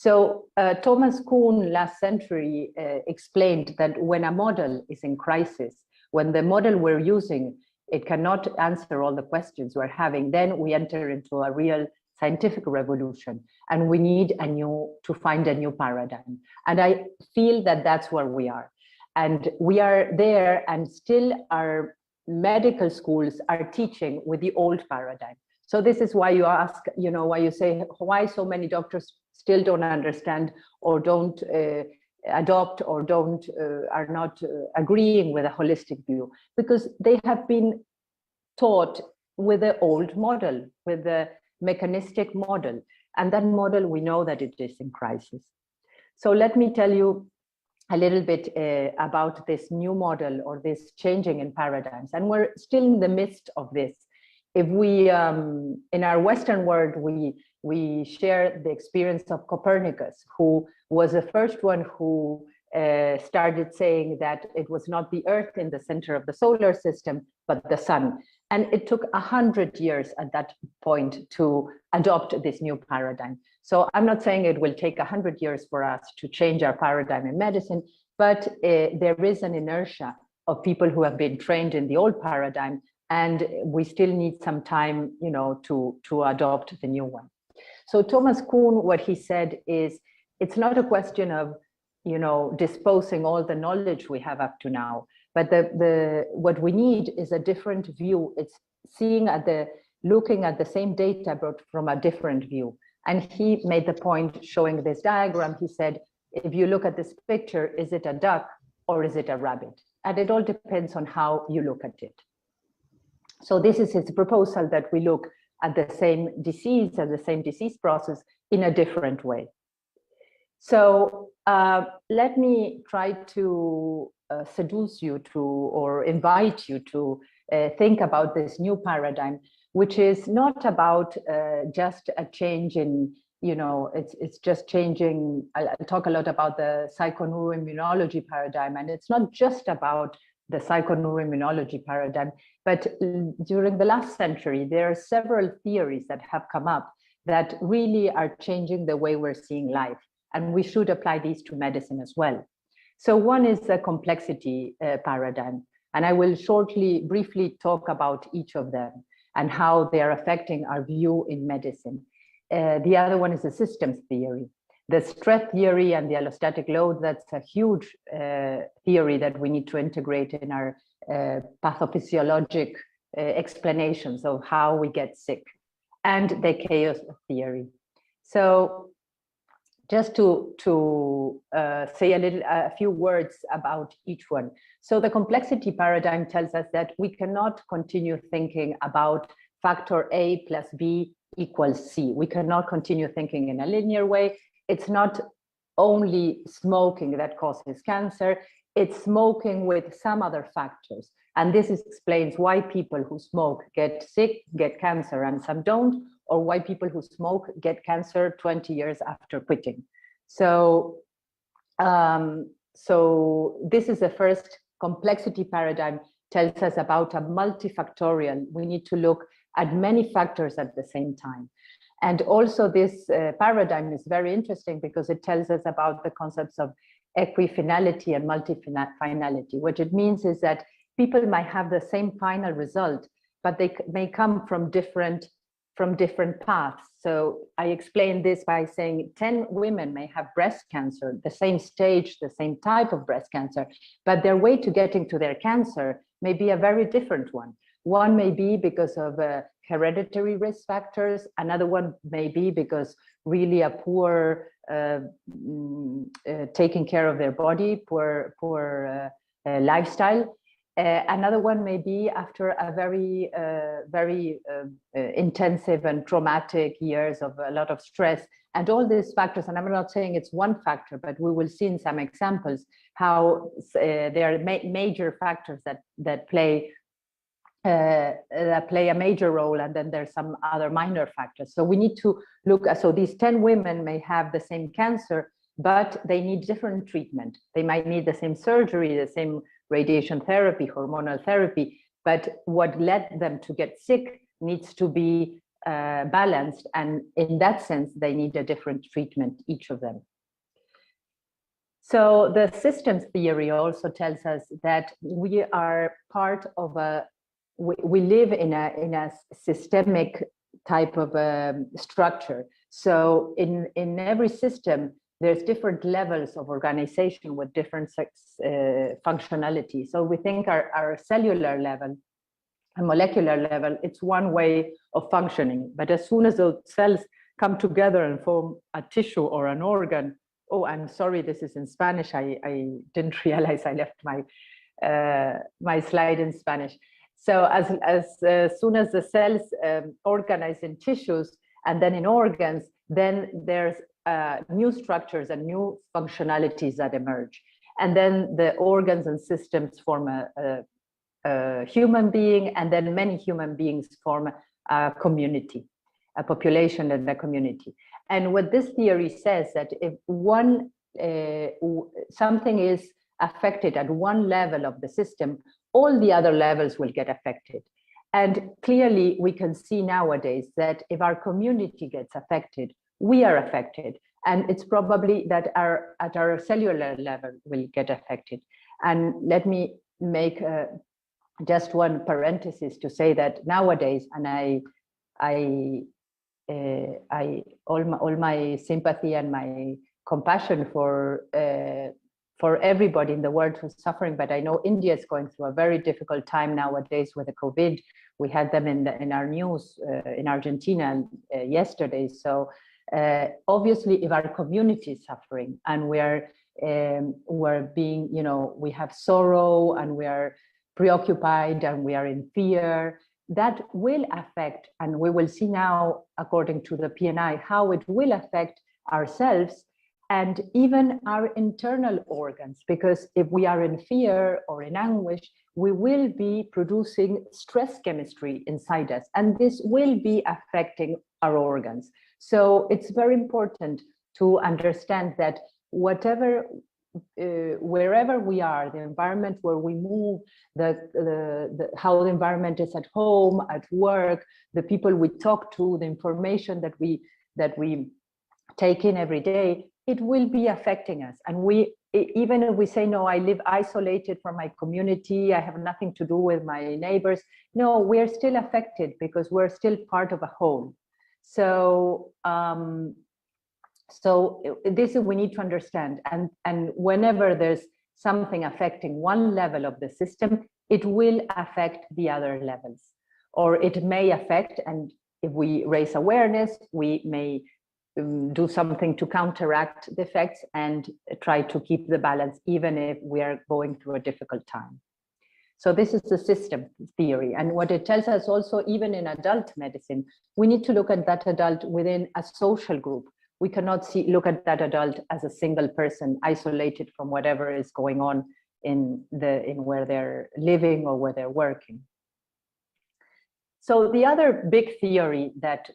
So Thomas Kuhn last century explained that when a model is in crisis, when the model we're using, it cannot answer all the questions we're having, then we enter into a real scientific revolution, and we need to find a new paradigm. And I feel that that's where we are. And we are there, and still our medical schools are teaching with the old paradigm. So this is why you ask, why you say, why so many doctors still don't understand or don't adopt or are not agreeing with a holistic view, because they have been taught with the old model, with the mechanistic model, and that model, we know that it is in crisis. So let me tell you a little bit about this new model, or this changing in paradigms, and we're still in the midst of this. If we in our Western world, we share the experience of Copernicus, who was the first one who started saying that it was not the Earth in the center of the solar system, but the sun. And it took 100 years at that point to adopt this new paradigm. So I'm not saying it will take 100 years for us to change our paradigm in medicine, but there is an inertia of people who have been trained in the old paradigm, and we still need some time, to adopt the new one. So Thomas Kuhn, what he said is, it's not a question of, disposing all the knowledge we have up to now, but what we need is a different view. It's looking at the same data, but from a different view. And he made the point showing this diagram. He said, if you look at this picture, is it a duck or is it a rabbit? And it all depends on how you look at it. So this is his proposal, that we look at the same disease, at the same disease process in a different way. So let me try to seduce you to, or invite you to think about this new paradigm, which is not about just a change in, it's just changing. I'll talk a lot about the psychoneuroimmunology paradigm, and it's not just about the psychoneuroimmunology paradigm, but during the last century, there are several theories that have come up that really are changing the way we're seeing life. And we should apply these to medicine as well. So one is the complexity paradigm. And I will briefly talk about each of them and how they are affecting our view in medicine. The other one is the systems theory. The stress theory and the allostatic load, that's a huge theory that we need to integrate in our pathophysiologic explanations of how we get sick, and the chaos theory. So just to say a few words about each one. So the complexity paradigm tells us that we cannot continue thinking about factor A plus B equals C. We cannot continue thinking in a linear way. It's not only smoking that causes cancer, it's smoking with some other factors. And this explains why people who smoke get sick, get cancer, and some don't, or why people who smoke get cancer 20 years after quitting. So, so this is the first complexity paradigm, tells us about a multifactorial. We need to look at many factors at the same time. And also this paradigm is very interesting because it tells us about the concepts of equifinality and multifinality. What it means is that people might have the same final result, but they may come from different paths. So I explained this by saying 10 women may have breast cancer, the same stage, the same type of breast cancer, but their way to getting to their cancer may be a very different one. One may be because of hereditary risk factors. Another one may be because really a poor taking care of their body, poor lifestyle. Another one may be after a very intensive and traumatic years of a lot of stress, and all these factors. And I'm not saying it's one factor, but we will see in some examples how there are major factors that play a major role, and then there's some other minor factors. So we need to look at, so these 10 women may have the same cancer, but they need different treatment. They might need the same surgery, the same radiation therapy, hormonal therapy, but what led them to get sick needs to be balanced, and in that sense, they need a different treatment, each of them. So the systems theory also tells us that we are part of we live in a systemic type of structure. So in every system, there's different levels of organization with different functionality. So we think our cellular level, a molecular level, it's one way of functioning. But as soon as those cells come together and form a tissue or an organ, oh, I'm sorry, this is in Spanish. I didn't realize I left my my slide in Spanish. So as soon as the cells organize in tissues and then in organs, then there's new structures and new functionalities that emerge. And then the organs and systems form a human being, and then many human beings form a community, a population and a community. And what this theory says that if one something is affected at one level of the system, all the other levels will get affected. And clearly we can see nowadays that if our community gets affected, we are affected. And it's probably that at our cellular level will get affected. And let me make just one parenthesis to say that nowadays, and all my sympathy and my compassion for everybody in the world who's suffering, but I know India is going through a very difficult time nowadays with the COVID. We had them in our news in Argentina yesterday. So obviously, if our community is suffering and we're being, we have sorrow and we are preoccupied and we are in fear, that will affect, and we will see now, according to the PNI, how it will affect ourselves and even our internal organs, because if we are in fear or in anguish, we will be producing stress chemistry inside us, and this will be affecting our organs. So it's very important to understand that whatever, wherever we are, the environment where we move, how the environment is at home, at work, the people we talk to, the information that we take in every day, it will be affecting us. And even if we say, no, I live isolated from my community, I have nothing to do with my neighbors, no, we're still affected because we're still part of a whole. So this is, we need to understand, and whenever there's something affecting one level of the system, it will affect the other levels, or it may affect, and if we raise awareness, we may do something to counteract the effects and try to keep the balance, even if we are going through a difficult time. So this is the system theory. And what it tells us also, even in adult medicine, we need to look at that adult within a social group. We cannot look at that adult as a single person isolated from whatever is going on in where they're living or where they're working. So the other big theory that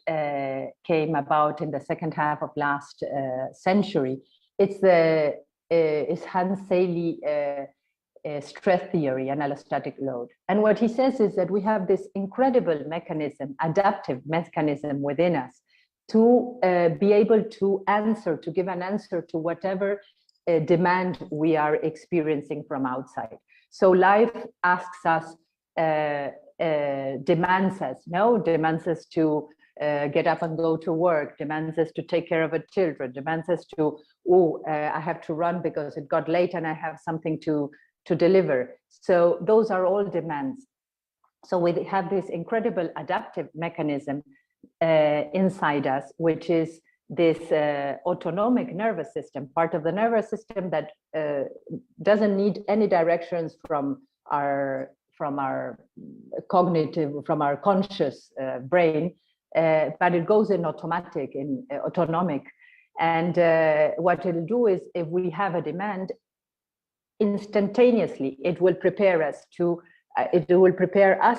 came about in the second half of last century, is Hans Selye stress theory and allostatic load. And what he says is that we have this incredible mechanism, adaptive mechanism within us to be able to give an answer to whatever demand we are experiencing from outside. So life asks us, demands us to get up and go to work, demands us to take care of the children, demands us to, I have to run because it got late and I have something to deliver. So those are all demands. So we have this incredible adaptive mechanism inside us, which is this autonomic nervous system, part of the nervous system that doesn't need any directions from our cognitive, from our conscious brain, but it goes in autonomic. And what it'll do is, if we have a demand, instantaneously it will prepare us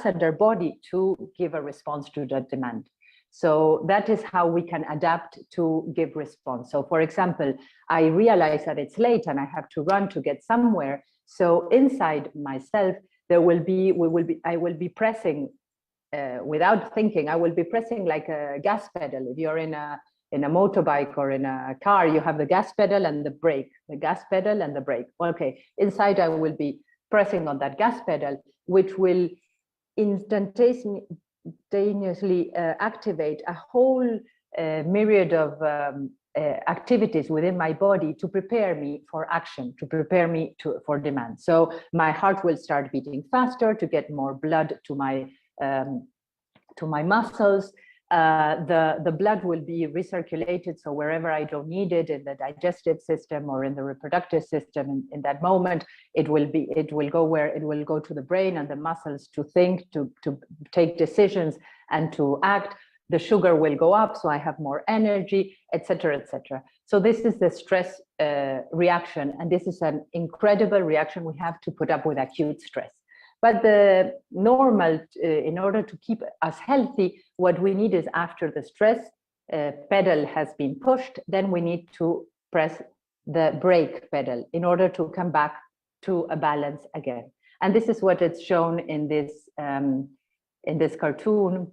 and our body to give a response to that demand. So that is how we can adapt to give response. So for example, I realize that it's late and I have to run to get somewhere. So inside myself, I will be pressing without thinking, I will be pressing like a gas pedal. If you're in a motorbike or in a car, you have the gas pedal and the brake, the gas pedal and the brake. Okay, inside I will be pressing on that gas pedal, which will instantaneously activate a whole myriad of activities within my body to prepare me for action, to prepare me for demand. So my heart will start beating faster to get more blood to my muscles. The blood will be recirculated, so wherever I don't need it, in the digestive system or in the reproductive system, in that moment, it will go where it will go to the brain and the muscles to think, to take decisions and to act. The sugar will go up, so I have more energy, etc., etc. So this is the stress reaction, and this is an incredible reaction. We have to put up with acute stress. But the normal, in order to keep us healthy, what we need is, after the stress pedal has been pushed, then we need to press the brake pedal in order to come back to a balance again. And this is what it's shown in this cartoon.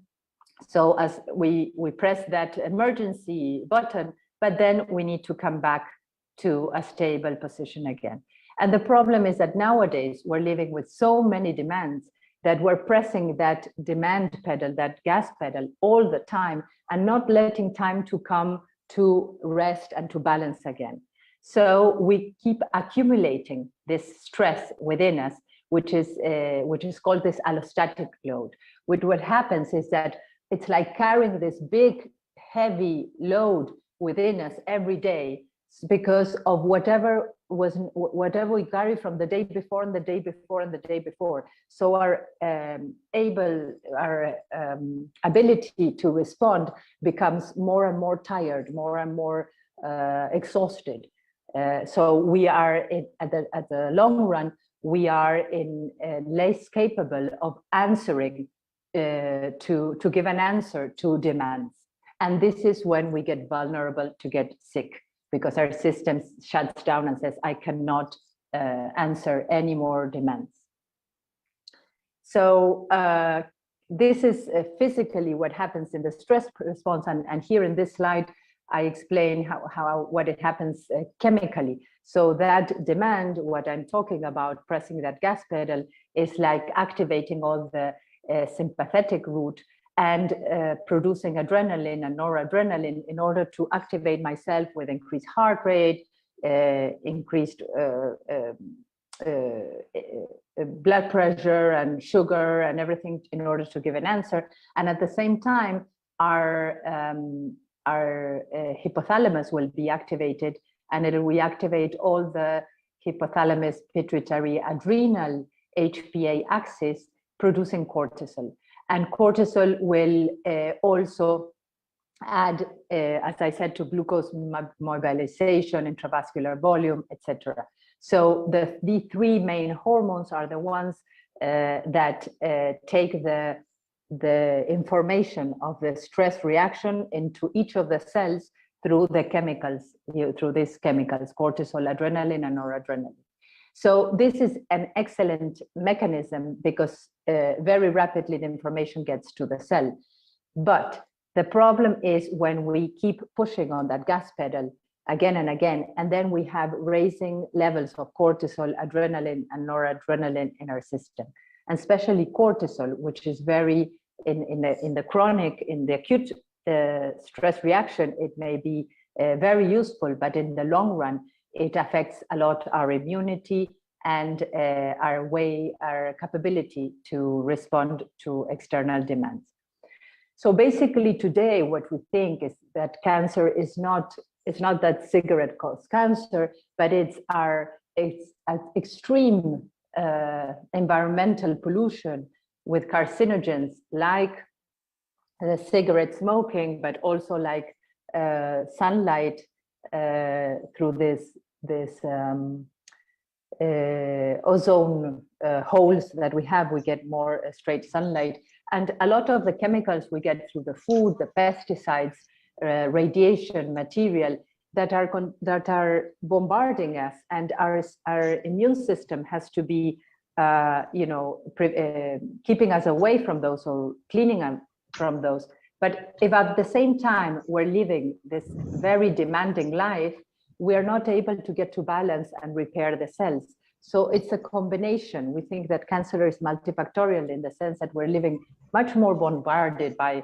So as we press that emergency button, but then we need to come back to a stable position again. And the problem is that nowadays we're living with so many demands that we're pressing that demand pedal, that gas pedal, all the time, and not letting time to come to rest and to balance again. So we keep accumulating this stress within us, which is called this allostatic load. Which what happens is that it's like carrying this big, heavy load within us every day, because of whatever we carry from the day before and the day before and the day before. So our ability to respond becomes more and more tired, more and more exhausted. So we are at the long run, we are less capable of answering to give an answer to demands. And this is when we get vulnerable to get sick, because our system shuts down and says, I cannot answer any more demands. So this is physically what happens in the stress response. And here in this slide, I explain what it happens chemically. So that demand, what I'm talking about, pressing that gas pedal, is like activating all the sympathetic route and producing adrenaline and noradrenaline in order to activate myself with increased heart rate, increased blood pressure and sugar and everything in order to give an answer. And at the same time, our hypothalamus will be activated, and it will reactivate all the hypothalamus, pituitary, adrenal HPA axis, producing cortisol. And cortisol will also add, as I said, to glucose mobilization, intravascular volume, etc. So the three main hormones are the ones that take the information of the stress reaction into each of the cells through the chemicals, through these chemicals, cortisol, adrenaline, and noradrenaline. So this is an excellent mechanism because very rapidly the information gets to the cell. But the problem is when we keep pushing on that gas pedal again and again, and then we have raising levels of cortisol, adrenaline, and noradrenaline in our system, and especially cortisol, which is very in the chronic, in the acute stress reaction, it may be very useful, but in the long run, it affects a lot our immunity and our capability to respond to external demands. So basically today, what we think is that cancer is not that cigarette causes cancer, but it's extreme environmental pollution with carcinogens like the cigarette smoking, but also like sunlight through this ozone holes that we have. We get more straight sunlight, and a lot of the chemicals we get through the food, the pesticides, radiation material that are bombarding us, and our immune system has to be keeping us away from those or cleaning them from those. But if at the same time we're living this very demanding life, we are not able to get to balance and repair the cells. So it's a combination. We think that cancer is multifactorial in the sense that we're living much more bombarded by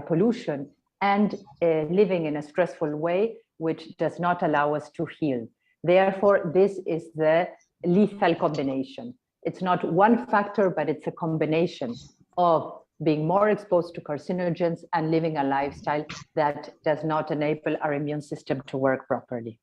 pollution and living in a stressful way, which does not allow us to heal. Therefore, this is the lethal combination. It's not one factor, but it's a combination of being more exposed to carcinogens and living a lifestyle that does not enable our immune system to work properly.